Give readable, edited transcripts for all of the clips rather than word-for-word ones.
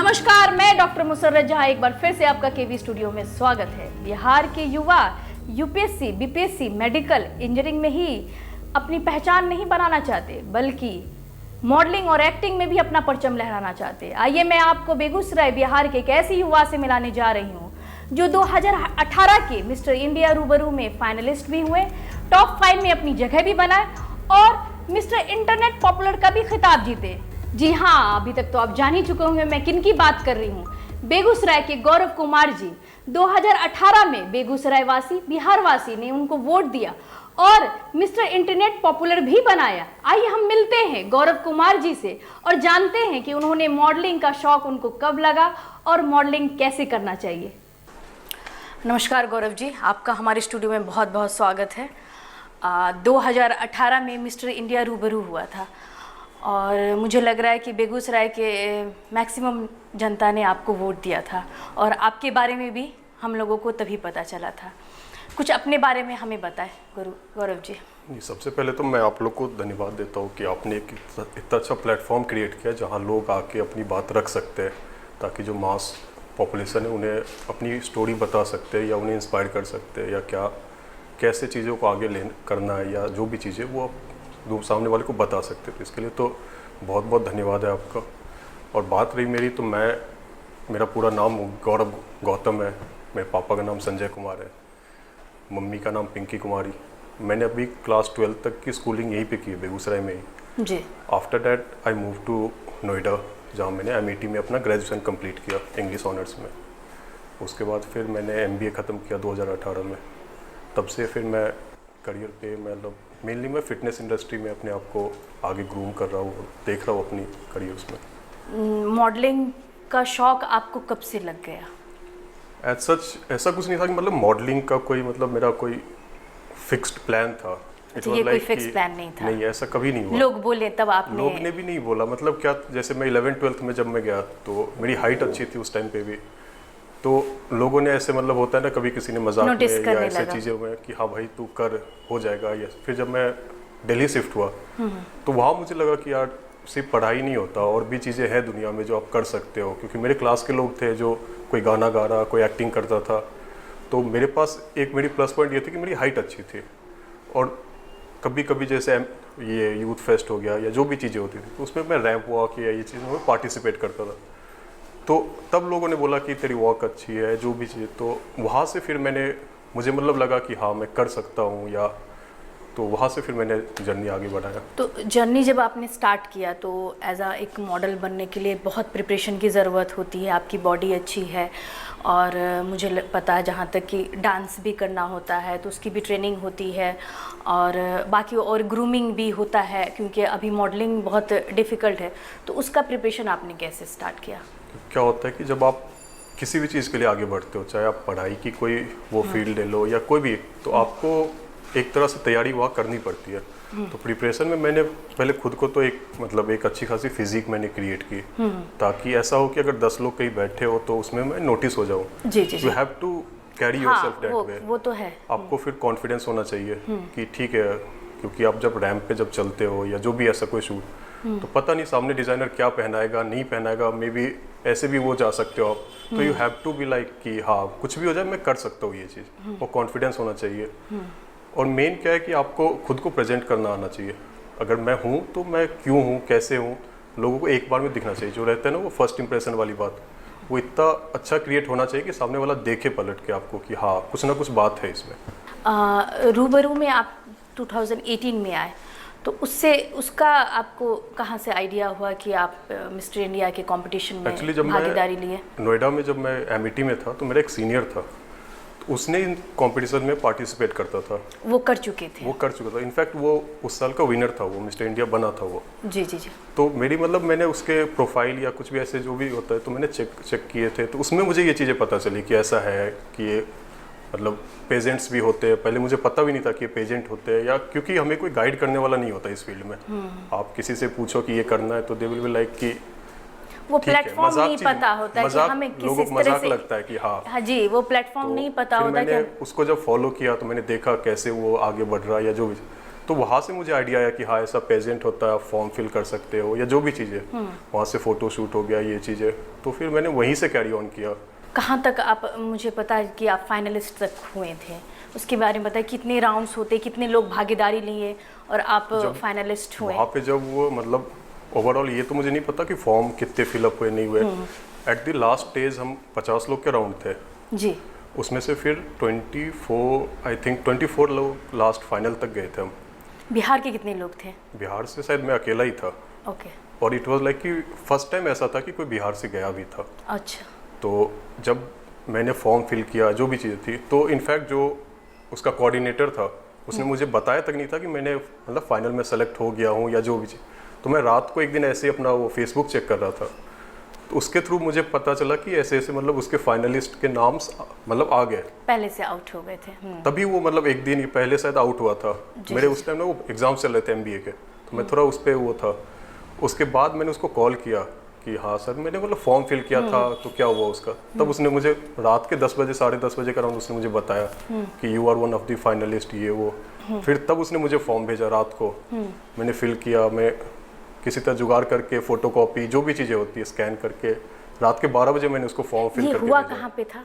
नमस्कार, मैं डॉक्टर मुसर्रत जहां एक बार फिर से आपका केवी स्टूडियो में स्वागत है। बिहार के युवा यूपीएससी, बीपीएससी, मेडिकल, इंजीनियरिंग में ही अपनी पहचान नहीं बनाना चाहते, बल्कि मॉडलिंग और एक्टिंग में भी अपना परचम लहराना चाहते। आइए मैं आपको बेगूसराय बिहार के एक ऐसे युवा से मिलाने जा रही हूँ जो 2018 के मिस्टर इंडिया रूबरू में फाइनलिस्ट भी हुए, टॉप 5 में अपनी जगह भी बनाए और मिस्टर इंटरनेट पॉपुलर का भी खिताब जीते। जी हाँ, अभी तक तो आप जान ही चुके होंगे मैं किन की बात कर रही हूँ। बेगूसराय के गौरव कुमार जी 2018 में बेगूसराय वासी, बिहार वासी ने उनको वोट दिया और मिस्टर इंटरनेट पॉपुलर भी बनाया। आइए हम मिलते हैं गौरव कुमार जी से और जानते हैं कि उन्होंने मॉडलिंग का शौक उनको कब लगा और मॉडलिंग कैसे करना चाहिए। नमस्कार गौरव जी, आपका हमारे स्टूडियो में बहुत बहुत स्वागत है। 2018 में मिस्टर इंडिया रूबरू हुआ था और मुझे लग रहा है कि बेगूसराय के मैक्सिमम जनता ने आपको वोट दिया था और आपके बारे में भी हम लोगों को तभी पता चला था। कुछ अपने बारे में हमें बताएं गौरव जी। सबसे पहले तो मैं आप लोग को धन्यवाद देता हूँ कि आपने एक इतना अच्छा प्लेटफॉर्म क्रिएट किया जहाँ लोग आके अपनी बात रख सकते हैं, ताकि जो मास पॉपुलेशन है उन्हें अपनी स्टोरी बता सकते हैं या उन्हें इंस्पायर कर सकते हैं, या कैसे चीज़ों को आगे करना है, या जो भी चीज़ें वो आप सामने वाले को बता सकते हैं। तो इसके लिए तो बहुत बहुत धन्यवाद है आपका। और बात रही मेरी, तो मेरा पूरा नाम गौरव गौतम है। मेरे पापा का नाम संजय कुमार है, मम्मी का नाम पिंकी कुमारी। मैंने अभी क्लास 12 तक की स्कूलिंग यहीं पे की है, बेगूसराय में ही जी। After that I move to Noida, जहाँ मैंने एमईटी में अपना ग्रेजुएशन कंप्लीट किया इंग्लिश ऑनर्स में। उसके बाद फिर मैंने एमबीए ख़त्म किया 2018 में। तब से फिर मैं करियर पे मतलब मेनली मैं फिटनेस इंडस्ट्री में अपने आप को आगे ग्रूम कर रहा हूँ, देख रहा हूँ अपनी करियर उसमें। मॉडलिंग का शौक आपको कब से लग गया? एज सच ऐसा कुछ नहीं था कि मतलब मॉडलिंग का कोई मतलब मेरा कोई फिक्स्ड प्लान था। ये कोई फिक्स प्लान नहीं था? नहीं, ऐसा कभी नहीं हुआ। लोग बोले तब आपने? लोग ने भी नहीं बोला। मतलब क्या, जैसे मैं 11th-12th में जब मैं गया तो मेरी हाइट अच्छी थी उस टाइम पे भी, तो लोगों ने ऐसे मतलब होता है ना, कभी किसी ने मजाक में या ऐसे चीज़ें में कि हाँ भाई तू कर, हो जाएगा। या फिर जब मैं दिल्ली शिफ्ट हुआ तो वहाँ मुझे लगा कि यार सिर्फ पढ़ाई नहीं होता, और भी चीज़ें हैं दुनिया में जो आप कर सकते हो। क्योंकि मेरे क्लास के लोग थे जो कोई गाना गा रहा, कोई एक्टिंग करता था। तो मेरे पास एक मेरी प्लस पॉइंट ये थी कि मेरी हाइट अच्छी थी, और कभी कभी जैसे ये यूथ फेस्ट हो गया या जो भी चीज़ें होती थी तो उसमें मैं रैंप वॉक या ये चीज़ों में पार्टिसिपेट करता था। तो तब लोगों ने बोला कि तेरी वॉक अच्छी है, जो भी चीज़। तो वहाँ से फिर मुझे मतलब लगा कि हाँ मैं कर सकता हूँ, या तो वहाँ से फिर मैंने जर्नी आगे बढ़ाया। तो जर्नी जब आपने स्टार्ट किया तो एज आ एक मॉडल बनने के लिए बहुत प्रिपरेशन की ज़रूरत होती है। आपकी बॉडी अच्छी है और मुझे पता है जहाँ तक कि डांस भी करना होता है तो उसकी भी ट्रेनिंग होती है, और बाकी और ग्रूमिंग भी होता है, क्योंकि अभी मॉडलिंग बहुत डिफ़िकल्ट है। तो उसका प्रिपरेशन आपने कैसे स्टार्ट किया? क्या होता है कि जब आप किसी भी चीज़ के लिए आगे बढ़ते हो, चाहे आप पढ़ाई की कोई वो फील्ड ले लो या कोई भी, तो आपको एक तरह से तैयारी वहाँ करनी पड़ती है। तो प्रिपरेशन में मैंने पहले खुद को तो एक अच्छी खासी फिजिक मैंने क्रिएट की, ताकि ऐसा हो कि अगर 10 लोग कहीं बैठे हो तो उसमें मैं नोटिस हो जाऊँ। You have to carry yourself that way. वो तो है। आपको फिर कॉन्फिडेंस होना चाहिए कि ठीक है, क्योंकि आप जब रैंप पे जब चलते हो या जो भी ऐसा कोई शूट, तो पता नहीं सामने डिज़ाइनर क्या पहनाएगा नहीं पहनाएगा, मे बी ऐसे भी वो जा सकते हो आप। तो you have to be like कि हाँ कुछ भी हो जाए मैं कर सकता हूँ ये चीज़। वो कॉन्फिडेंस होना चाहिए। और मेन क्या है कि आपको खुद को प्रेजेंट करना आना चाहिए। अगर मैं हूँ तो मैं क्यों हूँ, कैसे हूँ, लोगों को एक बार में दिखना चाहिए। जो रहता है ना वो फर्स्ट इंप्रेशन वाली बात, वो इतना अच्छा क्रिएट होना चाहिए कि सामने वाला देखे पलट के आपको कि हाँ कुछ ना कुछ बात है इसमें। रूबरू में आप 2018 में आए, तो उसका आपको कहाँ से आइडिया हुआ कि आप मिस्टर इंडिया के कंपटीशन में भागीदारी लिए? नोएडा में जब मैं एमईटी में था तो मेरा एक सीनियर था, तो उसने इन कंपटीशन में पार्टिसिपेट करता था। वो कर चुका था। इनफैक्ट वो उस साल का विनर था, वो मिस्टर इंडिया बना था वो। जी। तो मेरी मतलब मैंने उसके प्रोफाइल या कुछ भी ऐसे जो भी होता है तो मैंने चेक किए थे। तो उसमें मुझे ये चीज़ें पता चली कि ऐसा है कि ये मतलब पेजेंट्स भी होते हैं। पहले मुझे पता भी नहीं था कि ये पेजेंट होते हैं, या क्योंकि हमें कोई गाइड करने वाला नहीं होता इस फील्ड में। आप किसी से पूछो कि ये करना है तो दे विल बी लाइक कि वो प्लेटफॉर्म नहीं पता होता है कि हमें किस तरह से लगता है कि हाँ जी, वो प्लेटफॉर्म नहीं पता होता। मैंने उसको जब फॉलो किया तो मैंने देखा कैसे वो आगे बढ़ रहा है या जो भी, तो वहाँ से मुझे आइडिया आया कि हाँ ऐसा पेजेंट होता है, आप फॉर्म फिल कर सकते हो या जो भी चीज़ें, वहाँ से फ़ोटो शूट हो गया ये चीज़ें, तो फिर मैंने वहीं से कैरी ऑन किया। कहाँ तक आप, मुझे पता है कि आप फाइनलिस्ट तक हुए थे, उसके बारे में बताइए, कितने राउंड्स होते, कितने लोग भागीदारी लिए और आप फाइनलिस्ट हुए? वहाँ पे जब वो मतलब ओवरऑल ये तो मुझे नहीं पता कि फॉर्म कितने फिलअप हुए नहीं हुए। एट द लास्ट स्टेज हम 50 लोग के राउंड थे जी। उसमें से फिर 24 लोग लास्ट फाइनल तक गए थे हम। बिहार के कितने लोग थे? बिहार से शायद मैं अकेला ही था। ओके। और इट वाज लाइक कि फर्स्ट टाइम ऐसा था कि कोई बिहार से गया भी था। अच्छा। तो जब मैंने फॉर्म फिल किया जो भी चीज़ें थी, तो इनफैक्ट जो उसका कोऑर्डिनेटर था उसने मुझे बताया तक नहीं था कि मैंने मतलब फाइनल में सेलेक्ट हो गया हूँ या जो भी चीज़। तो मैं रात को एक दिन ऐसे ही अपना वो फेसबुक चेक कर रहा था, तो उसके थ्रू मुझे पता चला कि ऐसे ऐसे मतलब उसके फाइनलिस्ट के नाम मतलब आ गए, पहले से आउट हो गए थे। तभी वो मतलब एक दिन पहले शायद आउट हुआ था। मेरे उस टाइम ना वो एग्जाम चल रहे थे MBA के, तो मैं थोड़ा उस पर वो था। उसके बाद मैंने उसको कॉल किया कि हाँ सर मैंने मतलब फॉर्म फिल किया था, तो क्या हुआ उसका। तब उसने मुझे रात के 10 बजे 10:30 बजे का राउंड उसने मुझे बताया कि you are one of the finalist ये वो। फिर तब उसने मुझे फॉर्म भेजा रात को, मैंने फिल किया, मैं किसी तरह जुगाड़ करके फोटोकॉपी जो भी चीज़ें होती है स्कैन करके रात के 12 बजे मैंने उसको फॉर्म फिल करके हुआ भेजा। कहाँ पे था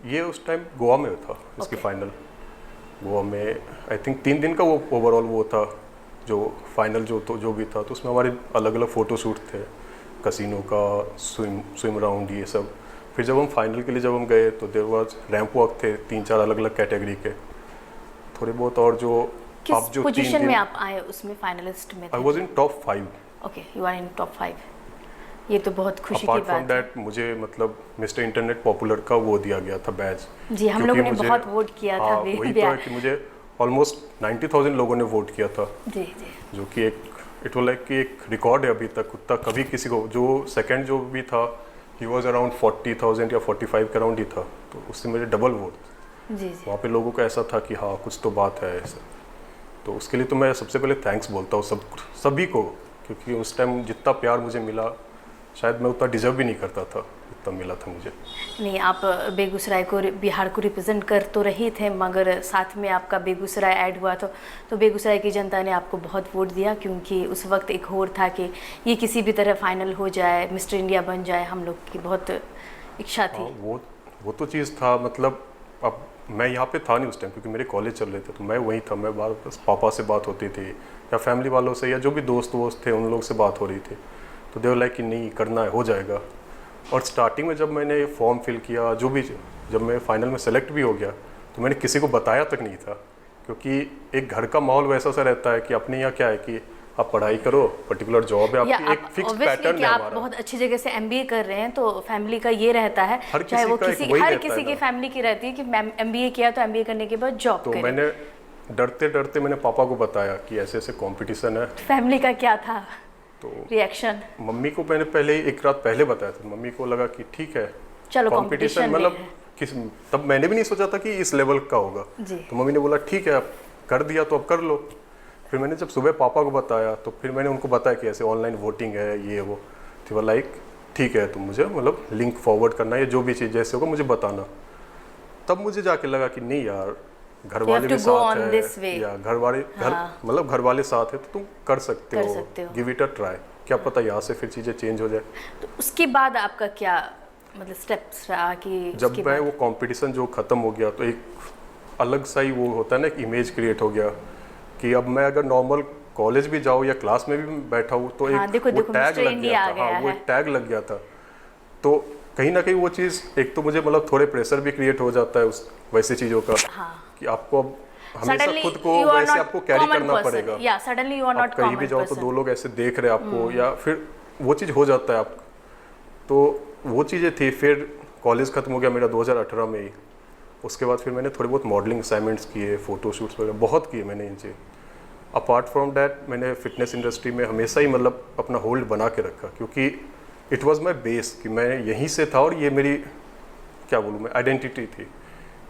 ये उस टाइम गोवा में था इसकी फाइनल। गोवा में आई थिंक 3 दिन का वो ओवरऑल वो था जो फाइनल जो भी था। तो उसमें हमारे अलग अलग फ़ोटो शूट थे, कसिनो का, स्विम राउंड, ये सब। फिर जब हम फाइनल के लिए जब हम गए तो देयर वाज रैंप वॉक थे 3-4 अलग अलग कैटेगरी के, थोड़े बहुत। और जो किस पोजीशन में आप आए उसमें फाइनलिस्ट में थे? I was in top 5। Okay, you are in top 5। ये तो बहुत खुशी की अपार्ट फ्रॉम बात है। दैट मुझे मतलब मिस्टर इंटरनेट पॉपुलर का वो दिया गया था बैच। जी, हम लोगों ने बहुत वोट किया था। वही तो है कि मुझे ऑलमोस्ट 90,000 लोगों ने वोट किया था। जी जी। जो कि एक इट वाज लाइक कि एक रिकॉर्ड है अभी तक। उतना कभी किसी को, जो सेकंड जो भी था ही वाज अराउंड 40,000 या 45 के अराउंड ही था, तो उससे मेरे डबल वोट। जी जी। वहाँ पे लोगों का ऐसा था कि हाँ कुछ तो बात है ऐसा। तो उसके लिए तो मैं सबसे पहले थैंक्स बोलता हूँ सभी को, क्योंकि उस टाइम जितना प्यार मुझे मिला शायद मैं उतना डिजर्व भी नहीं करता था जितना मिला था मुझे। नहीं, आप बेगूसराय को, बिहार को रिप्रेजेंट कर तो रहे थे, मगर साथ में आपका बेगूसराय ऐड हुआ तो बेगूसराय की जनता ने आपको बहुत वोट दिया, क्योंकि उस वक्त एक होड़ था कि ये किसी भी तरह फाइनल हो जाए, मिस्टर इंडिया बन जाए, हम लोग की बहुत इच्छा थी। वो तो चीज़ था। मतलब अब मैं यहाँ पे था नहीं उस टाइम क्योंकि मेरे कॉलेज चल रहे थे, तो मैं वहीं था। मैं बार बस पापा से बात होती थी या फैमिली वालों से या जो भी दोस्त वोस्त थे उन लोग से बात हो रही थी। तो दे वर लाइक कि नहीं करना है, हो जाएगा। और स्टार्टिंग में जब मैंने फॉर्म फिल किया, जो भी जब मैं फाइनल में सेलेक्ट भी हो गया, तो मैंने किसी को बताया तक नहीं था, क्योंकि एक घर का माहौल वैसा सा रहता है कि अपने यहाँ क्या है कि आप पढ़ाई करो, पर्टिकुलर जॉब है आपकी, एक फिक्स पैटर्न है आप हमारा। बहुत अच्छी जगह से MBA कर रहे हैं, तो फैमिली का ये रहता है, चाहे वो हर किसी की फैमिली की रहती है कि MBA किया तो MBA करने के बाद जॉब करें। तो मैंने डरते डरते मैंने पापा को बताया कि ऐसे ऐसे कंपटीशन है। फैमिली का क्या था तो रिएक्शन? मम्मी को मैंने पहले एक रात पहले बताया था। मम्मी को लगा कि ठीक है चलो कंपटीशन, मतलब तब मैंने भी नहीं सोचा था कि इस लेवल का होगा। तो मम्मी ने बोला ठीक है अब कर दिया तो अब कर लो। फिर मैंने जब सुबह पापा को बताया तो फिर मैंने उनको बताया कि ऐसे ऑनलाइन वोटिंग है ये वो। तो लाइक ठीक है, तो मुझे मतलब लिंक फॉरवर्ड करना है, जो भी चीज़ जैसे होगा मुझे बताना। तब मुझे जाके लगा कि नहीं यार, घर वाले भी साथ है या घर मतलब घर वाले साथ है तो तुम कर सकते हो, गिव इट अ ट्राई, क्या पता यहाँ से फिर चीज़ें चेंज हो जाए। तो उसके बाद आपका क्या मतलब स्टेप्स रहा कि जब मैं वो कंपटीशन जो ख़त्म हो गया तो एक अलग सा ही वो होता है ना, एक इमेज क्रिएट हो गया कि अब मैं अगर नॉर्मल कॉलेज भी जाऊँ या क्लास में भी बैठा हूँ तो एक वो टैग लग गया था। हाँ, वो एक टैग लग गया था। तो कहीं ना कहीं वो चीज़, एक तो मुझे मतलब थोड़े प्रेशर भी क्रिएट हो जाता है उस वैसे चीज़ों का, कि आपको अब हमेशा खुद को वैसे आपको कैरी करना पड़ेगा। या सडनली यू आर नॉट कहीं भी जाओ तो 2 लोग ऐसे देख रहे हैं आपको, या फिर वो चीज़ हो जाता है आपको। तो वो चीज़ें थी। फिर कॉलेज ख़त्म हो गया मेरा 2018 में ही। उसके बाद फिर मैंने थोड़े बहुत मॉडलिंग असाइनमेंट्स किए, फ़ोटो शूट्स वगैरह बहुत किए मैंने इनसे। अपार्ट फ्रॉम डैट मैंने फ़िटनेस इंडस्ट्री में हमेशा ही मतलब अपना होल्ड बना के रखा, क्योंकि इट वाज माय बेस कि मैं यहीं से था और ये मेरी क्या बोलूँ मैं आइडेंटिटी थी।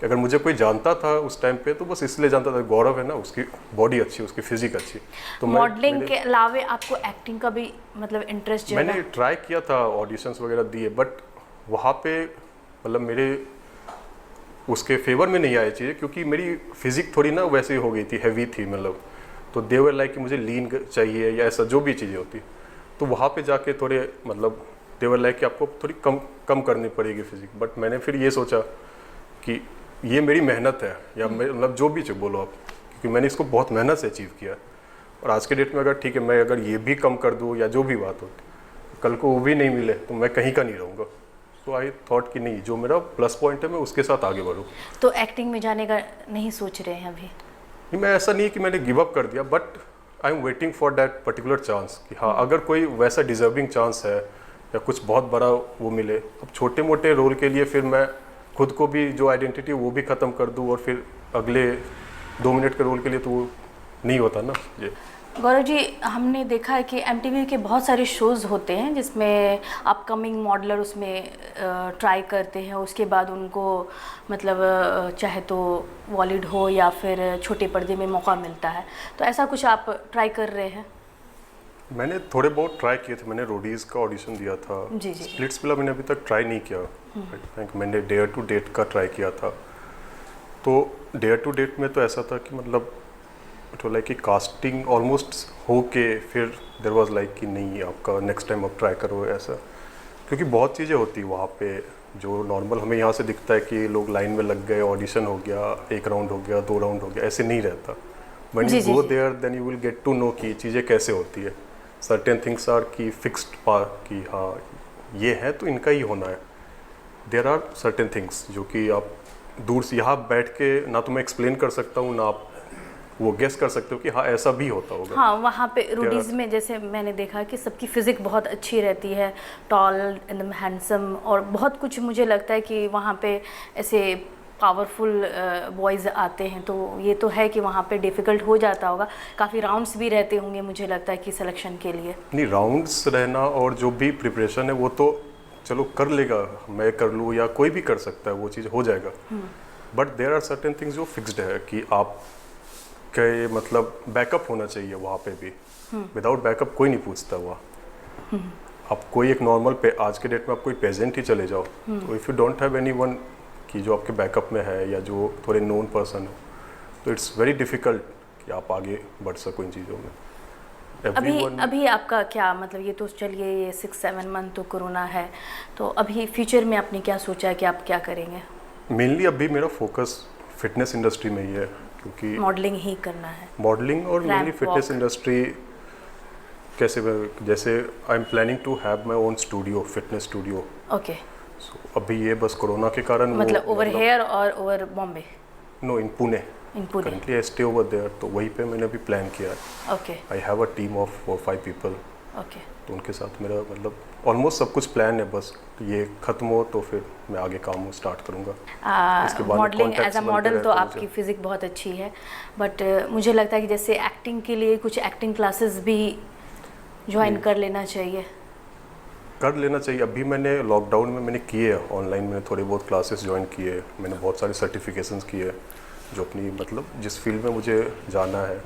कि अगर मुझे कोई जानता था उस टाइम पे तो बस इसलिए जानता था गौरव है ना, उसकी बॉडी अच्छी, उसकी फिजिक अच्छी। तो मॉडलिंग के अलावा आपको एक्टिंग का भी मतलब इंटरेस्ट जो है? मैंने ट्राई किया था, ऑडिशंस वगैरह दिए, बट वहाँ पे मतलब मेरे उसके फेवर में नहीं आए चीज़ें, क्योंकि मेरी फिजिक थोड़ी ना वैसे हो गई थी, हैवी थी मतलब। तो दे वर लाइक कि मुझे लीन चाहिए या ऐसा जो भी चीज़ें होती, तो वहाँ पे जाके थोड़े मतलब दे वर लाइक कि आपको थोड़ी कम करनी पड़ेगी फिजिक। बट मैंने फिर ये सोचा कि ये मेरी मेहनत है, या मतलब जो भी बोलो आप, क्योंकि मैंने इसको बहुत मेहनत से अचीव किया। और आज के डेट में अगर ठीक है मैं अगर ये भी कम कर दूँ या जो भी बात होती, कल को वो भी नहीं मिले तो मैं कहीं का नहीं रहूँगा। तो आई थॉट कि नहीं, जो मेरा प्लस पॉइंट है मैं उसके साथ आगे बढ़ूँ। तो एक्टिंग में जाने का नहीं सोच रहे हैं अभी? नहीं, मैं ऐसा नहीं कि मैंने गिव अप कर दिया, but I am waiting for that particular chance कि हाँ अगर कोई वैसा डिजर्विंग चांस है या कुछ बहुत बड़ा वो मिले। अब छोटे मोटे रोल के लिए फिर मैं खुद को भी जो आइडेंटिटी वो भी ख़त्म कर दूँ और फिर अगले 2 मिनट के रोल के लिए तो वो नहीं होता ना ये। गौरव जी, हमने देखा है कि MTV के बहुत सारे शोज़ होते हैं जिसमें अपकमिंग मॉडलर उसमें ट्राई करते हैं, उसके बाद उनको मतलब चाहे तो बॉलीवुड हो या फिर छोटे पर्दे में मौका मिलता है, तो ऐसा कुछ आप ट्राई कर रहे हैं? मैंने थोड़े बहुत ट्राई किए थे। मैंने रोडीज़ का ऑडिशन दिया था। जी जी। स्प्लिट्स फिल्म मैंने अभी तक ट्राई नहीं किया। आई थिंक मैंने डेयर टू डेट का ट्राई किया था। तो डेयर टू डेट में तो ऐसा था कि मतलब तो लाइक कि कास्टिंग ऑलमोस्ट हो के फिर देयर वाज लाइक कि नहीं आपका नेक्स्ट टाइम आप ट्राई करो ऐसा, क्योंकि बहुत चीज़ें होती है वहाँ पे जो नॉर्मल हमें यहाँ से दिखता है कि लोग लाइन में लग गए, ऑडिशन हो गया, 1 राउंड हो गया, 2 राउंड हो गया, ऐसे नहीं रहता। When you go there then you will get to know कि चीज़ें कैसे होती है। सर्टेन थिंग्स आर की फिक्स्ड कि हाँ ये है तो इनका ही होना है। देयर आर सर्टेन थिंग्स जो कि आप दूर से यहाँ बैठ के ना तो मैं एक्सप्लेन कर सकता हूँ, ना आप वो गेस कर सकते हो कि हाँ ऐसा भी होता होगा। हाँ, वहाँ पे रूडीज़ में जैसे मैंने देखा कि सबकी फिजिक बहुत अच्छी रहती है, टॉल एकदम हैंडसम, और बहुत कुछ मुझे लगता है कि वहाँ पे ऐसे पावरफुल बॉयज़ आते हैं, तो ये तो है कि वहाँ पे डिफ़िकल्ट हो जाता होगा। काफ़ी राउंड्स भी रहते होंगे मुझे लगता है कि सिलेक्शन के लिए। नहीं, राउंड्स रहना और जो भी प्रिपरेशन है वो तो चलो कर लेगा, मैं कर लूँ या कोई भी कर सकता है, वो चीज़ हो जाएगा। But there are certain things जो फिक्स्ड है कि आप के मतलब बैकअप होना चाहिए वहाँ पे भी। विदाउट बैकअप कोई नहीं पूछता वहाँ। आप कोई एक नॉर्मल पे आज के डेट में आप कोई पेजेंट ही चले जाओ, तो if you don't have anyone कि जो आपके बैकअप में है या जो थोड़े नोन पर्सन है, तो इट्स वेरी डिफ़िकल्ट कि आप आगे बढ़ सको इन चीज़ों में। अभी आपका क्या मतलब, ये तो चलिए ये 6-7 मंथ तो कोरोना है, तो अभी फ्यूचर में आपने क्या सोचा है कि आप क्या करेंगे? मेनली अभी मेरा फोकस फिटनेस इंडस्ट्री में ही है, क्योंकि मॉडलिंग ही करना है। मॉडलिंग और मेनली फिटनेस इंडस्ट्री कैसे, जैसे I am planning to have my own studio, fitness studio. Okay. So अभी ये बस कोरोना के कारण मतलब ओवर हेयर और over Bombay? No, in Pune. Currently I stay over there, तो वहीं पे मैंने अभी प्लान किया है। Okay. I have a team of 4-5 people. Okay. तो उनके साथ मेरा मतलब ऑलमोस्ट सब कुछ प्लान है, बस ये ख़त्म हो तो फिर मैं आगे काम स्टार्ट करूँगा। मॉडलिंग एज अ मॉडल तो आपकी फिजिक बहुत अच्छी है, बट मुझे लगता है कि जैसे एक्टिंग के लिए कुछ एक्टिंग क्लासेस भी ज्वाइन कर लेना चाहिए। अभी मैंने लॉकडाउन में मैंने किए ऑनलाइन, मैंने थोड़े बहुत क्लासेस ज्वाइन किए, मैंने बहुत सारे सर्टिफिकेशंस किए जो अपनी मतलब जिस फील्ड में मुझे जाना है,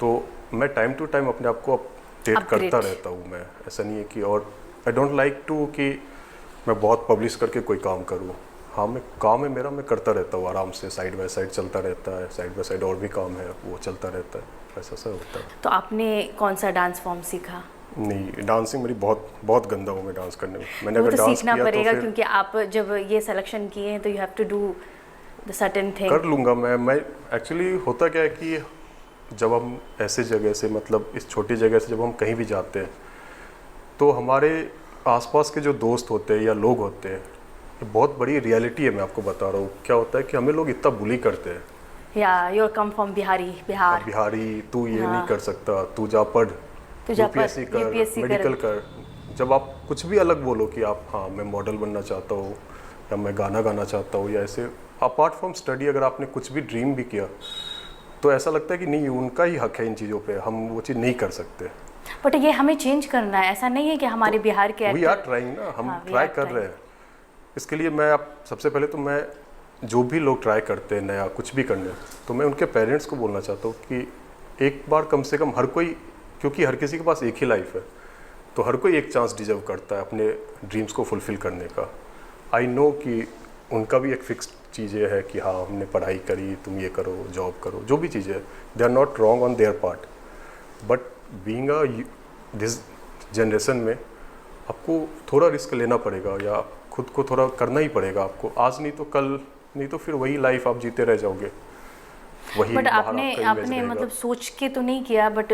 तो मैं टाइम टू टाइम अपने आप को अपडेट करता रहता हूँ मैं। ऐसा नहीं है कि, और आई डोंट लाइक टू कि मैं बहुत पब्लिश करके कोई काम करूँ। हाँ, मैं काम है मेरा, मैं करता रहता हूँ आराम से, साइड बाय साइड चलता रहता है, साइड बाय साइड और भी काम है वो चलता रहता है, ऐसा सा होता है। तो आपने कौन सा डांस फॉर्म सीखा? नहीं, डांसिंग मेरी बहुत गंदा हूँ मैं डांस करने में। मैंने अगर डांस सीखना किया पड़ेगा, तो क्योंकि आप जब ये सिलेक्शन किए हैं तो you have to do the certain thing. कर लूँगा मैं एक्चुअली होता क्या है कि जब हम ऐसे जगह से मतलब इस छोटी जगह से जब हम कहीं भी जाते हैं, तो हमारे आसपास के जो दोस्त होते हैं या लोग होते हैं, ये बहुत बड़ी रियलिटी है। मैं आपको बता रहा हूँ क्या होता है कि हमें लोग इतना बुली करते हैं। या यूर कम फ्रॉम बिहारी, तू ये नहीं कर सकता, तू जा पढ़, यूपीएससी कर, मेडिकल कर। जब आप कुछ भी अलग बोलो कि आप हाँ मैं मॉडल बनना चाहता हूँ या मैं गाना गाना चाहता हूँ या ऐसे अपार्ट फ्रॉम स्टडी अगर आपने कुछ भी ड्रीम भी किया, तो ऐसा लगता है कि नहीं उनका ही हक है इन चीज़ों पे, हम वो चीज़ नहीं कर सकते। बट ये हमें चेंज करना है, ऐसा नहीं है कि हमारे बिहार के वी आर ट्राइंग ना, हम ट्राई कर रहे हैं। इसके लिए मैं आप सबसे पहले तो मैं जो भी लोग ट्राई करते हैं नया कुछ भी करने, तो मैं उनके पेरेंट्स को बोलना चाहता हूँ कि एक बार कम से कम हर कोई, क्योंकि हर किसी के पास एक ही लाइफ है, तो हर कोई एक चांस डिजर्व करता है अपने ड्रीम्स को फुलफ़िल करने का। आई नो कि उनका भी एक फिक्स्ड चीज़ें है कि हाँ हमने पढ़ाई करी, तुम ये करो, जॉब करो, जो भी चीज़ें, they are not wrong on their part, but being a this generation में आपको थोड़ा रिस्क लेना पड़ेगा या खुद को थोड़ा करना ही पड़ेगा आपको। आज नहीं तो कल, नहीं तो फिर वही लाइफ आप जीते रह जाओगे, वही बट बाहर आपने आपका image आपने रहेगा। मतलब सोच के तो नहीं किया, बट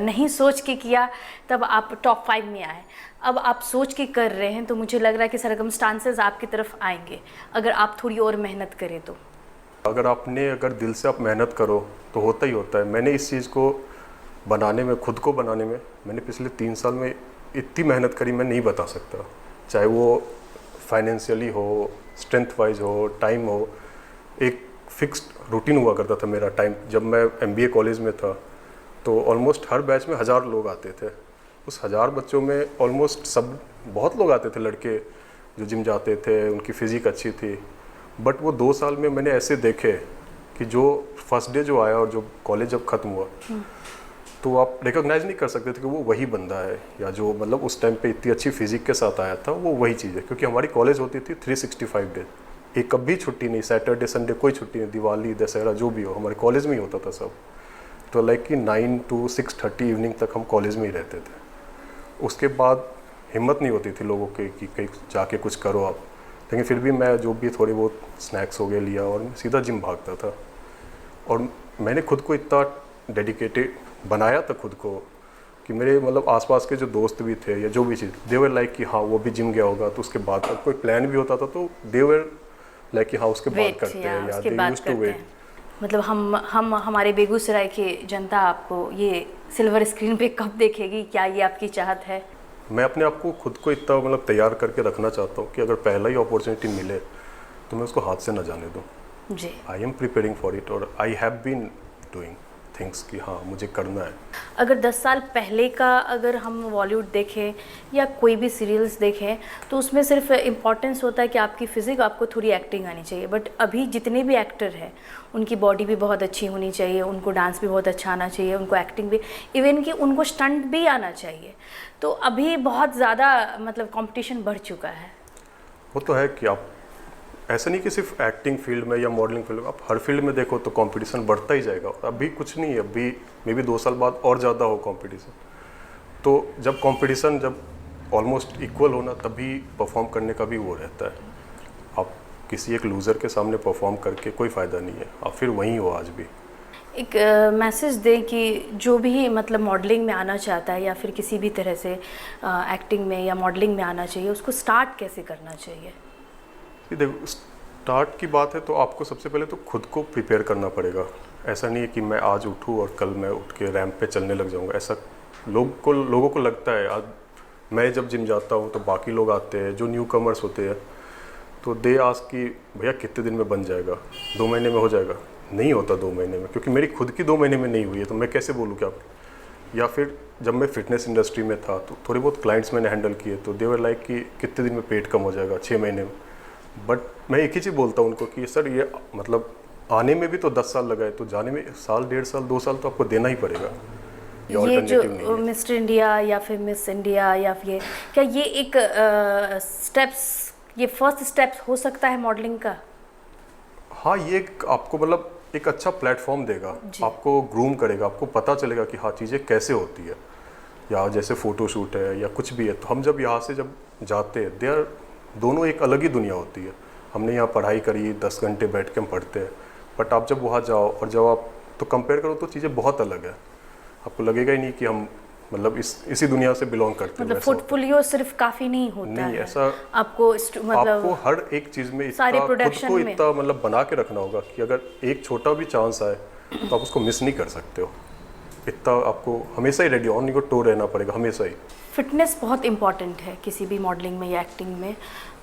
नहीं सोच के किया तब आप टॉप 5 में आए। अब आप सोच के कर रहे हैं तो मुझे लग रहा है कि सरकमस्टांसेस आपकी तरफ आएंगे अगर आप थोड़ी और मेहनत करें तो। अगर दिल से आप मेहनत करो तो होता ही होता है। मैंने इस चीज़ को बनाने में, खुद को बनाने में, मैंने पिछले 3 साल में इतनी मेहनत करी मैं नहीं बता सकता। चाहे वो फाइनेंशियली हो, स्ट्रेंथ वाइज हो, टाइम हो। एक फिक्स्ड रूटीन हुआ करता था मेरा टाइम। जब मैं MBA कॉलेज में था तो ऑलमोस्ट हर बैच में 1000 लोग आते थे। उस 1000 बच्चों में ऑलमोस्ट सब, बहुत लोग आते थे लड़के जो जिम जाते थे, उनकी फिजिक अच्छी थी। बट वो 2 साल में मैंने ऐसे देखे कि जो फर्स्ट डे जो आया और जो कॉलेज जब ख़त्म हुआ तो आप रिकॉग्नाइज नहीं कर सकते थे कि वो वही बंदा है, या जो मतलब उस टाइम पे इतनी अच्छी फिजिक के साथ आया था वो वही चीज़ है। क्योंकि हमारी कॉलेज होती थी 365 डे, एक कभी छुट्टी नहीं, सैटरडे संडे कोई छुट्टी नहीं, दिवाली दशहरा जो भी हो हमारे कॉलेज में ही होता था सब। तो लाइक कि 9 to 6:30 इवनिंग तक हम कॉलेज में ही रहते थे। उसके बाद हिम्मत नहीं होती थी लोगों के कि कहीं जाके कुछ करो आप। लेकिन फिर भी मैं जो भी थोड़ी बहुत स्नैक्स हो गए लिया और मैं सीधा जिम भागता था। और मैंने खुद को इतना डेडिकेटेड बनाया था खुद को कि मेरे मतलब आसपास के जो दोस्त भी थे या जो भी चीज़, दे वर लाइक कि हाँ वो भी जिम गया होगा तो उसके बाद तक कोई प्लान भी होता था तो दे वर लाइक कि हाँ उसके बाद करते हैं या दे यूज्ड टू वेट। मतलब हम हमारे बेगूसराय की जनता आपको ये सिल्वर स्क्रीन पे कब देखेगी, क्या ये आपकी चाहत है? मैं अपने आप को खुद को इतना मतलब तैयार करके रखना चाहता हूँ कि अगर पहला ही अपॉर्चुनिटी मिले तो मैं उसको हाथ से ना जाने दूँ। जी, I am preparing for it और I have been doing things कि हाँ मुझे करना है। अगर 10 साल पहले का अगर हम बॉलीवुड देखें या कोई भी सीरियल्स देखें तो उसमें सिर्फ इम्पॉर्टेंस होता है कि आपकी फिजिक, आपको थोड़ी एक्टिंग आनी चाहिए। बट अभी जितने भी एक्टर हैं उनकी बॉडी भी बहुत अच्छी होनी चाहिए, उनको डांस भी बहुत अच्छा आना चाहिए, उनको एक्टिंग भी, इवन कि उनको स्टंट भी आना चाहिए। तो अभी बहुत ज़्यादा मतलब कंपटीशन बढ़ चुका है। वो तो है कि आप ऐसा नहीं कि सिर्फ एक्टिंग फील्ड में या मॉडलिंग फील्ड में, आप हर फील्ड में देखो तो कंपटीशन बढ़ता ही जाएगा। अभी कुछ नहीं है, अभी मे बी 2 साल बाद और ज़्यादा हो कंपटीशन। तो जब कंपटीशन जब ऑलमोस्ट इक्वल होना तभी परफॉर्म करने का भी वो रहता है। आप किसी एक लूज़र के सामने परफॉर्म करके कोई फ़ायदा नहीं है, आप फिर वहीं हो आज भी। एक मैसेज दें कि जो भी मतलब मॉडलिंग में आना चाहता है या फिर किसी भी तरह से एक्टिंग में या मॉडलिंग में आना चाहिए, उसको स्टार्ट कैसे करना चाहिए? देखो, स्टार्ट की बात है तो आपको सबसे पहले तो खुद को प्रिपेयर करना पड़ेगा। ऐसा नहीं है कि मैं आज उठूँ और कल मैं उठ के रैंप पे चलने लग जाऊँगा। ऐसा लोगों को लगता है। आज मैं जब जिम जाता हूँ तो बाकी लोग आते हैं जो न्यू कमर्स होते हैं, तो दे आस्क कि भैया कितने दिन में बन जाएगा, 2 महीने में हो जाएगा। नहीं होता 2 महीने में, क्योंकि मेरी खुद की 2 महीने में नहीं हुई है तो मैं कैसे बोलूँ क्या। या फिर जब मैं फिटनेस इंडस्ट्री में था तो थोड़े बहुत क्लाइंट्स मैंने हैंडल किए तो दे वर लाइक कि कितने दिन में पेट कम हो जाएगा, 6 महीने में। बट मैं एक ही चीज़ बोलता हूँ उनको कि सर ये मतलब आने में भी तो 10 साल लगाए, तो जाने में 1 साल, 1.5 साल, 2 साल तो आपको देना ही पड़ेगा। ये जो मिस्टर इंडिया या फिर मिस इंडिया या फिर क्या ये एक ये फर्स्ट स्टेप्स हो सकता है मॉडलिंग का? हाँ, ये आपको मतलब एक अच्छा प्लेटफॉर्म देगा, आपको ग्रूम करेगा, आपको पता चलेगा कि हाँ चीज़ें कैसे होती है। या जैसे फ़ोटोशूट है या कुछ भी है, तो हम जब यहाँ से जब जाते हैं, देयर दोनों एक अलग ही दुनिया होती है। हमने यहाँ पढ़ाई करी, 10 घंटे बैठ के हम पढ़ते हैं, बट आप जब वहाँ जाओ और जब आप तो कंपेयर करो तो चीज़ें बहुत अलग है। आपको लगेगा ही नहीं कि हम मतलब इसी दुनिया से बिलोंग करते हैं। मतलब पोर्टफोलियो सिर्फ काफ़ी नहीं होता नहीं है, ऐसा आपको मतलब आपको हर एक चीज़ में सारे इतना खुद प्रोडक्शन को में इतना मतलब बना के रखना होगा कि अगर एक छोटा भी चांस आए तो आप उसको मिस नहीं कर सकते हो। इतना आपको हमेशा ही रेडी ऑन योर टो रहना पड़ेगा, हमेशा ही। फिटनेस बहुत इंपॉर्टेंट है किसी भी मॉडलिंग में या एक्टिंग में।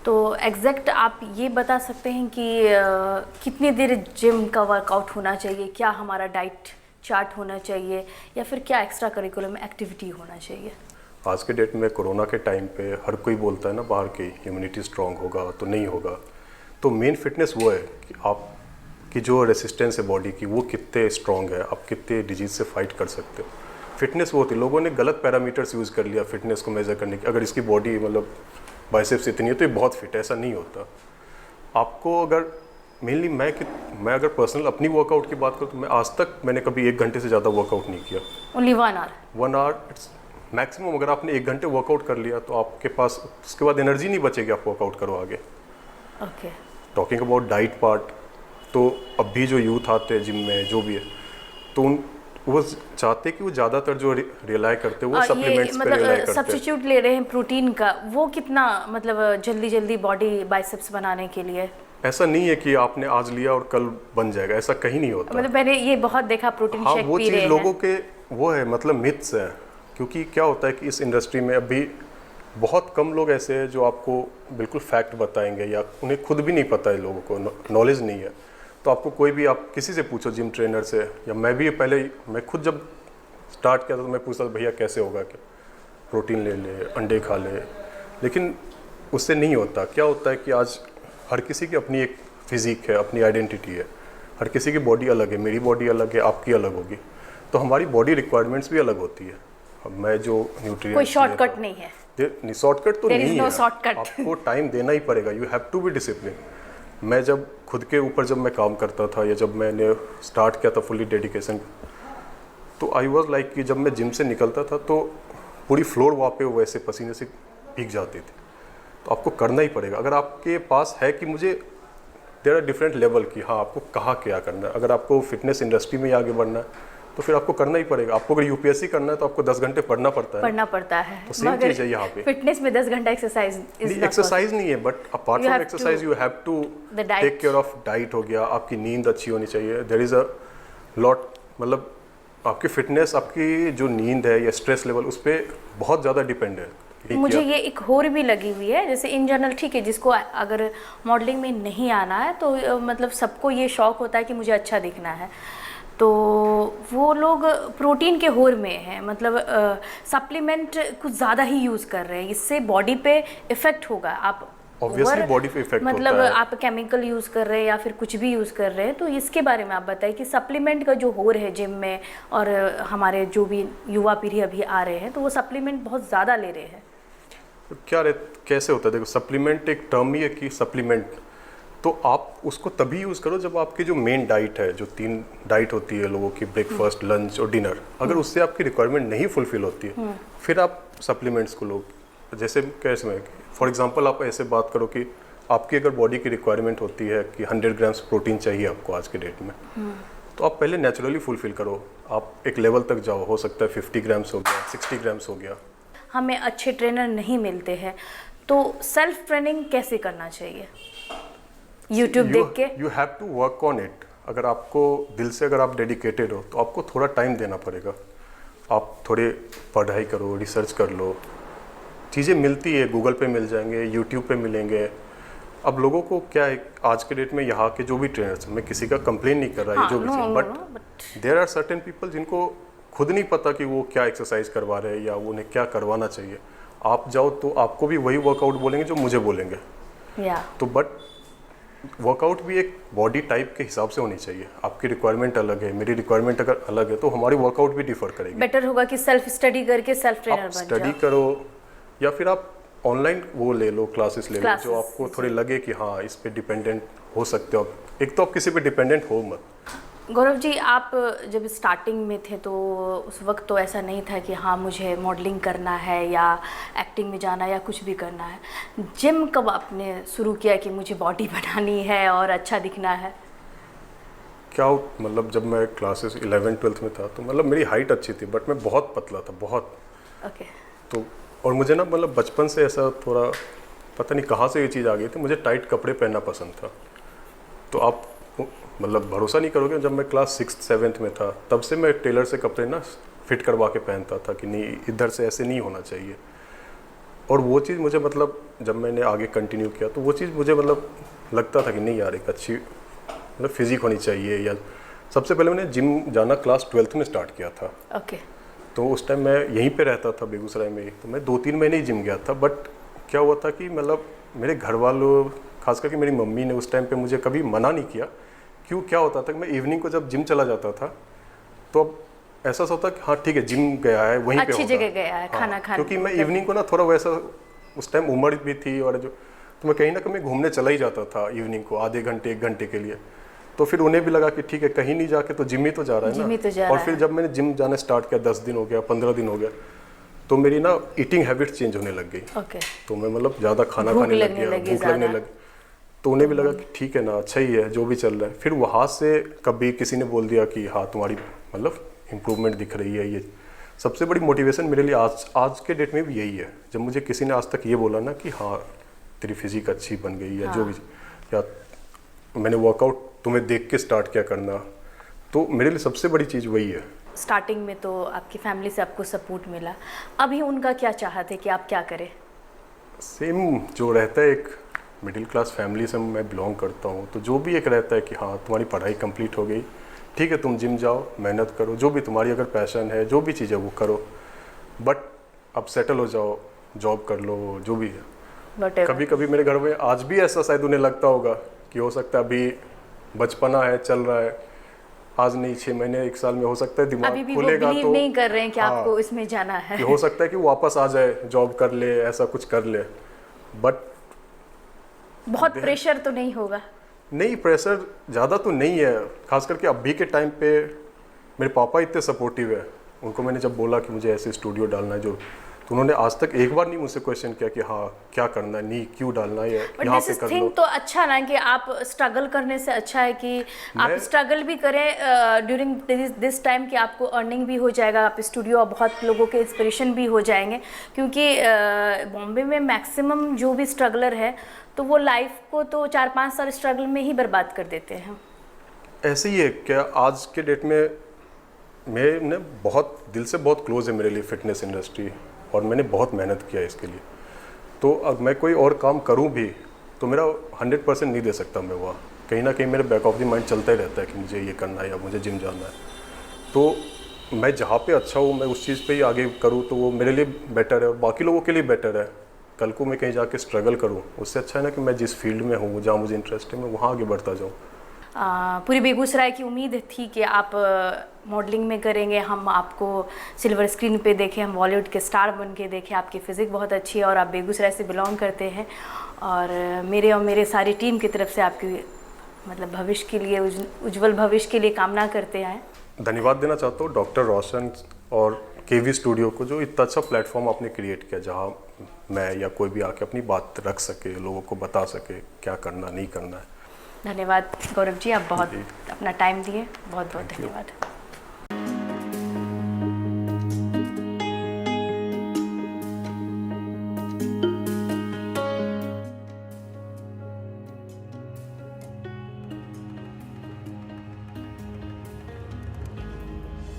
तो एग्जैक्ट आप ये बता सकते हैं कि कितनी देर जिम का वर्कआउट होना चाहिए, क्या हमारा डाइट चार्ट होना चाहिए या फिर क्या एक्स्ट्रा करिकुलम एक्टिविटी होना चाहिए? आज के डेट में कोरोना के टाइम पे हर कोई बोलता है ना बाहर की इम्यूनिटी स्ट्रांग होगा तो नहीं होगा। तो मेन फिटनेस वो है कि आप की जो रेसिस्टेंस है बॉडी की वो कितने स्ट्रांग है, आप कितने डिजीज से फाइट कर सकते हो। फिटनेस वो होती है, लोगों ने गलत पैरामीटर्स यूज़ कर लिया फिटनेस को मेजर करने की। अगर इसकी बॉडी मतलब बाइसेप्स इतनी है तो ये बहुत फिट है, ऐसा नहीं होता। आपको अगर मेनली मैं अगर पर्सनल अपनी वर्कआउट की बात करूँ तो मैं आज तक मैंने कभी 1 घंटे से ज़्यादा वर्कआउट नहीं किया। Only 1 hour? 1 hour it's maximum. अगर आपने 1 घंटे वर्कआउट कर लिया तो आपके पास उसके बाद एनर्जी नहीं बचेगी, आप वर्कआउट करो आगे। Okay. Talking about diet part, तो अभी जो यूथ आते हैं जिम में जो भी है, तो वो चाहते हैं कि वो ज़्यादातर जो रिलाई करते हैं वो सप्लीमेंट्स पे रिलाई मतलब करते हैं। सब्स्टिट्यूट ले रहे हैं प्रोटीन का, वो कितना मतलब जल्दी बॉडी बाइसेप्स बनाने के लिए? ऐसा नहीं है कि आपने आज लिया और कल बन जाएगा, ऐसा कहीं नहीं होता। मतलब मैंने ये बहुत देखा, प्रोटीन हाँ, शेक वो पी चीज़ रहे हैं लोगों के वो है, मतलब मिथ्स है। क्योंकि क्या होता है कि इस इंडस्ट्री में अभी बहुत कम लोग ऐसे हैं जो आपको बिल्कुल फैक्ट बताएंगे, या उन्हें खुद भी नहीं पता है, लोगों को नॉलेज नहीं है। तो आपको कोई भी, आप किसी से पूछो, जिम ट्रेनर से, या मैं भी पहले, मैं खुद जब स्टार्ट किया था तो मैं पूछता था भैया कैसे होगा, कि प्रोटीन ले ले, अंडे खा ले, लेकिन उससे नहीं होता। क्या होता है कि आज हर किसी की अपनी एक फिज़िक है, अपनी आइडेंटिटी है, हर किसी की बॉडी अलग है, मेरी बॉडी अलग है, आपकी अलग होगी, तो हमारी बॉडी रिक्वायरमेंट्स भी अलग होती है। अब मैं जो न्यूट्रिएंट्स, कोई शॉर्टकट नहीं है? शॉर्टकट तो नहीं है, शॉर्टकट। आपको टाइम देना ही पड़ेगा, you have to be discipline. मैं जब खुद के ऊपर जब मैं काम करता था, या जब मैंने स्टार्ट किया था फुली डेडिकेशन, तो आई वॉज लाइक कि जब मैं जिम से निकलता था तो पूरी फ्लोर वहाँ पे वैसे पसीने से भीग जाती थी। तो आपको करना ही पड़ेगा। अगर आपके पास है कि मुझे, देयर आर डिफरेंट लेवल की, हाँ आपको कहाँ क्या करना है। अगर आपको फिटनेस इंडस्ट्री में ही आगे बढ़ना है तो फिर आपको करना ही पड़ेगा। आपको अगर यूपीएससी करना है तो आपको 10 घंटे पढ़ना पड़ता है। तो सेम चीज़ है यहाँ पे। फिटनेस में 10 घंटा एक्सरसाइज नहीं है, but apart from exercise you have to take care of diet हो गया, आपकी नींद अच्छी होनी चाहिए। देयर इज़ अ लॉट, मतलब आपकी फिटनेस, आपकी जो नींद है या स्ट्रेस लेवल, उस पर बहुत ज़्यादा डिपेंड है। मुझे ये एक होर भी लगी हुई है, जैसे इन जनरल ठीक है, जिसको अगर मॉडलिंग में नहीं आना है तो मतलब सबको ये शौक होता है कि मुझे अच्छा दिखना है, तो वो लोग प्रोटीन के होर में हैं, मतलब सप्लीमेंट कुछ ज़्यादा ही यूज़ कर रहे हैं, इससे बॉडी पे इफ़ेक्ट होगा। आप ऑब्वियसली बॉडी पे इफेक्ट मतलब होता है। आप केमिकल यूज़ कर रहे हैं या फिर कुछ भी यूज़ कर रहे हैं, तो इसके बारे में आप बताइए कि सप्लीमेंट का जो होर है जिम में, और हमारे जो भी युवा पीढ़ी अभी आ रहे हैं तो वो सप्लीमेंट बहुत ज़्यादा ले रहे हैं। तो क्या कैसे होता है, देखो सप्लीमेंट एक टर्म ही है कि सप्लीमेंट, तो आप उसको तभी यूज़ करो जब आपकी जो मेन डाइट है, जो 3 डाइट होती है लोगों की, ब्रेकफास्ट, लंच और डिनर, अगर उससे आपकी रिक्वायरमेंट नहीं फुलफिल होती है फिर आप सप्लीमेंट्स को लो। जैसे कैसे में, फॉर एग्जांपल आप ऐसे बात करो कि आपकी अगर बॉडी की रिक्वायरमेंट होती है कि 100 ग्राम्स प्रोटीन चाहिए आपको आज के डेट में, तो आप पहले नेचुरली फुलफिल करो, आप एक लेवल तक जाओ, हो सकता है 50 ग्राम्स हो गया, 60 ग्राम्स हो गया। हमें अच्छे ट्रेनर नहीं मिलते हैं तो सेल्फ ट्रेनिंग कैसे करना चाहिए? यूट्यूब देख के? You have to work on it. अगर आपको दिल से, अगर आप डेडिकेटेड हो तो आपको थोड़ा टाइम देना पड़ेगा। आप थोड़े पढ़ाई करो, रिसर्च कर लो, चीज़ें मिलती है, गूगल पे मिल जाएंगे, यूट्यूब पे मिलेंगे। अब लोगों को क्या है आज के डेट में, यहाँ के जो भी ट्रेनर्स, मैं किसी का कंप्लेन नहीं कर रहा है, जो भी चीज़, but there are certain people जिनको खुद नहीं पता कि वो क्या एक्सरसाइज करवा रहे हैं या उन्हें क्या करवाना चाहिए। आप जाओ तो आपको भी वही वर्कआउट बोलेंगे जो मुझे बोलेंगे। तो बट वर्कआउट भी एक बॉडी टाइप के हिसाब से होनी चाहिए। आपकी रिक्वायरमेंट अलग है, मेरी रिक्वायरमेंट अगर अलग है तो हमारी वर्कआउट भी डिफर करेगी। बेटर होगा कि सेल्फ स्टडी करके सेल्फ ट्रेनर बन जाओ। स्टडी करो या फिर आप ऑनलाइन वो ले लो, क्लासेस ले लो जो आपको थोड़े लगे कि हाँ इस पे डिपेंडेंट हो सकते हो। एक तो आप किसी पे डिपेंडेंट हो मत। गौरव जी, आप जब स्टार्टिंग में थे तो उस वक्त तो ऐसा नहीं था कि हाँ मुझे मॉडलिंग करना है या एक्टिंग में जाना या कुछ भी करना है। जिम कब आपने शुरू किया कि मुझे बॉडी बनानी है और अच्छा दिखना है? क्या मतलब जब मैं क्लासेस 11-12 में था तो मतलब मेरी हाइट अच्छी थी बट मैं बहुत पतला था, बहुत। ओके। तो और मुझे ना मतलब बचपन से ऐसा थोड़ा पता नहीं कहाँ से ये चीज़ आ गई थी, मुझे टाइट कपड़े पहनना पसंद था। तो आप मतलब भरोसा नहीं करोगे, जब मैं क्लास 6th-7th में था तब से मैं टेलर से कपड़े ना फिट करवा के पहनता था कि नहीं इधर से ऐसे नहीं होना चाहिए। और वो चीज़ मुझे मतलब जब मैंने आगे कंटिन्यू किया तो वो चीज़ मुझे मतलब लगता था कि नहीं यार एक अच्छी मतलब फिजिक होनी चाहिए। या सबसे पहले मैंने जिम जाना क्लास 12th में स्टार्ट किया था। ओके। तो उस टाइम मैं यहीं पे रहता था बेगूसराय में, तो मैं 2-3 महीने ही जिम गया था। बट क्या हुआ था कि मतलब मेरे घर वालों खास करके मेरी मम्मी ने उस टाइम पे मुझे कभी मना नहीं किया। क्यों, क्या होता था कि मैं इवनिंग को जब जिम चला जाता था तो अब ऐसा होता कि हाँ ठीक है जिम गया है वहीं पे अच्छी जगह गया है, हाँ, खाना खाने। क्योंकि मैं इवनिंग को ना थोड़ा वैसा उस टाइम उम्र भी थी और जो तो मैं कहीं ना कहीं घूमने चला ही जाता था इवनिंग को, आधे घंटे 1 घंटे के लिए। तो फिर उन्हें भी लगा कि ठीक है, कहीं नहीं जाके तो जिम ही तो जा रहा है जिम ही तो जा ना। रहा और फिर जब मैंने जिम जाना स्टार्ट किया, 10 दिन हो गया, 15 दिन हो गया, तो मेरी ना ईटिंग हैबिट चेंज होने लग गई। ओके। तो मैं मतलब ज़्यादा खाना भूख खाने लग लगने गया, लगी भूख लगने ज़्यादा। लगी। तो उन्हें भी लगा कि ठीक है ना, अच्छा ही है जो भी चल रहा है। फिर वहाँ से कभी किसी ने बोल दिया कि हाँ तुम्हारी मतलब इम्प्रूवमेंट दिख रही है। ये सबसे बड़ी मोटिवेशन मेरे लिए आज के डेट में भी यही है। जब मुझे किसी ने आज तक ये बोला ना कि हाँ तेरी फिजिक अच्छी बन गई है, जो भी, या मैंने वर्कआउट तुम्हें देख के स्टार्ट किया करना, तो मेरे लिए सबसे बड़ी चीज़ वही है। स्टार्टिंग में तो आपकी फैमिली से आपको सपोर्ट मिला, अभी उनका क्या चाहते हैं कि आप क्या करें? सेम जो रहता है, एक मिडिल क्लास फैमिली से मैं बिलोंग करता हूँ, तो जो भी एक रहता है कि हाँ तुम्हारी पढ़ाई कंप्लीट हो गई, ठीक है, तुम जिम जाओ, मेहनत करो, जो भी तुम्हारी अगर पैशन है, जो भी चीज़ है वो करो, बट अब सेटल हो जाओ, जॉब कर लो, जो भी है। Whatever. कभी कभी मेरे घर में आज भी ऐसा शायद उन्हें लगता होगा कि हो सकता है अभी बचपना है, चल रहा है, आज नहीं 6 महीने 1 साल में हो सकता है दिमाग अभी भी वो खुलेगा बिलीव तो नहीं कर रहे हैं कि हाँ, आपको इसमें जाना है। कि हो सकता है कि वो वापस आ जाए, जॉब कर ले, ऐसा कुछ कर ले, बट बहुत प्रेशर तो नहीं होगा? नहीं, प्रेशर ज़्यादा तो नहीं है। खास करके अभी के टाइम पे मेरे पापा इतने सपोर्टिव है। उनको मैंने जब बोला कि मुझे ऐसे स्टूडियो डालना है, जो तो उन्होंने आज तक एक बार नहीं मुझसे क्वेश्चन किया कि हाँ क्या करना है, नहीं क्यों डालना है, यहाँ पे कर लो। तो अच्छा ना कि आप स्ट्रगल करने से अच्छा है कि आप स्ट्रगल भी करें ड्यूरिंग दिस टाइम, कि आपको अर्निंग भी हो जाएगा, आप स्टूडियो बहुत लोगों के इंस्पिरेशन भी हो जाएंगे। क्योंकि बॉम्बे में मैक्सिमम जो भी स्ट्रगलर है तो वो लाइफ को तो 4-5 साल स्ट्रगल में ही बर्बाद कर देते हैं। ऐसे ही है क्या? आज के डेट में मैंने बहुत दिल से बहुत क्लोज है मेरे लिए फिटनेस इंडस्ट्री, और मैंने बहुत मेहनत किया है इसके लिए। तो अब मैं कोई और काम करूं भी तो मेरा 100% नहीं दे सकता मैं वहाँ। कहीं ना कहीं मेरे बैक ऑफ द माइंड चलता ही रहता है कि मुझे ये करना है या मुझे जिम जाना है। तो मैं जहाँ पे अच्छा हूँ मैं उस चीज़ पे ही आगे करूँ तो वो मेरे लिए बेटर है और बाकी लोगों के लिए बेटर है। कल को मैं कहीं जाके स्ट्रगल करूँ, उससे अच्छा है ना कि मैं जिस फील्ड में हूँ, जहाँ मुझे इंटरेस्ट है, मैं वहाँ आगे बढ़ता जाऊँ। पूरी बेगूसराय की उम्मीद थी कि आप मॉडलिंग में करेंगे, हम आपको सिल्वर स्क्रीन पे देखें, हम बॉलीवुड के स्टार बन के देखें। आपकी फ़िज़िक बहुत अच्छी है और आप बेगूसराय से बिलोंग करते हैं, और मेरे और मेरे सारी टीम की तरफ से आपकी मतलब भविष्य के लिए, उज्जवल भविष्य के लिए कामना करते हैं। धन्यवाद देना चाहता हूँ डॉक्टर रोशन और केवी स्टूडियो को, जो इतना अच्छा प्लेटफॉर्म आपने क्रिएट किया, जहाँ मैं या कोई भी आके अपनी बात रख सके, लोगों को बता सके क्या करना नहीं करना है। धन्यवाद गौरव जी, आप बहुत अपना टाइम दिए, बहुत बहुत धन्यवाद।